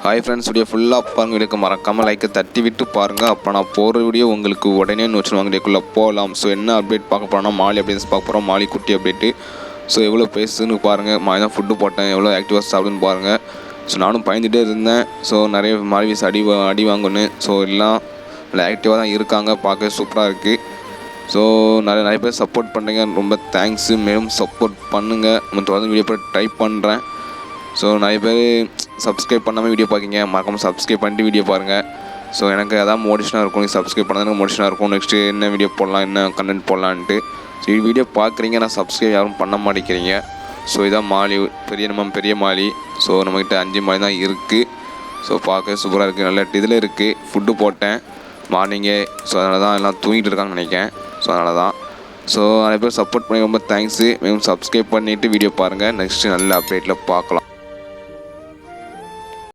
Hi friends, video ஃபுல்லாக பாருங்க. வீடியோக்கு மறக்காமல் லைக்கை தட்டி விட்டு பாருங்கள். அப்போ நான் போகிற வீடியோ உங்களுக்கு உடனே நோச்சுவாங்க. வீடியோக்குள்ளே போகலாம். ஸோ என்ன அப்டேட் பார்க்க போகிறோம்னா மாலி அப்டேட்ஸ் பார்க்க போகிறோம். மாலி குட்டி அப்டேட்டு. ஸோ எவ்வளோ பேசுன்னு பாருங்கள். மாலி தான் ஃபுட்டு போட்டேன், எவ்வளோ ஆக்டிவாக சாப்பிடுன்னு பாருங்கள். ஸோ நானும் பயந்துகிட்டே இருந்தேன். ஸோ நிறைய மாலிவிஸ் அடி வாங்கணும். ஸோ எல்லாம் நல்லா ஆக்டிவாக தான் இருக்காங்க. பார்க்க சூப்பராக இருக்குது. ஸோ நிறைய பேர் சப்போர்ட் பண்ணுறீங்க, ரொம்ப தேங்க்ஸு. மேலும் சப்போர்ட் பண்ணுங்கள். தொடர்ந்து வீடியோ போட்டு ட்ரை பண்ணுறேன். ஸோ நிறைய பேர் சப்ஸ்கிரைப் பண்ணாமல் வீடியோ பார்க்கிங்க. மறக்காமல் சப்ஸ்கிரைப் பண்ணிட்டு வீடியோ பாருங்கள். ஸோ எனக்கு அதான் மோட்டிவேஷனாக இருக்கும். நீங்கள் சப்ஸ்கிரைப் பண்ணால் எனக்கு மோட்டிவேஷனாக இருக்கும். நெக்ஸ்ட்டு என்ன வீடியோ போடலாம், என்ன கண்டென்ட் போடலான்ட்டு. ஸோ வீடியோ பார்க்குறீங்க, நான் சப்ஸ்கிரைப் யாரும் பண்ண மாட்டேங்கிறீங்க. ஸோ இதான் மாலி, பெரிய மாலி. ஸோ நம்மக்கிட்ட 5 மாலி தான் இருக்குது. ஸோ பார்க்க சூப்பராக இருக்குது. நல்ல இதில் இருக்குது. ஃபுட்டு போட்டேன் மார்னிங்கே. ஸோ அதனால தான் எல்லாம் தூங்கிட்டு இருக்காங்கன்னு நினைக்கிறேன். ஸோ அதனால தான். ஸோ நிறைய பேர் சப்போர்ட் பண்ணி ரொம்ப தேங்க்ஸு. மேலும் சப்ஸ்கிரைப் பண்ணிவிட்டு வீடியோ பாருங்கள். நெக்ஸ்ட்டு நல்ல அப்டேட்டில் பார்க்கலாம்.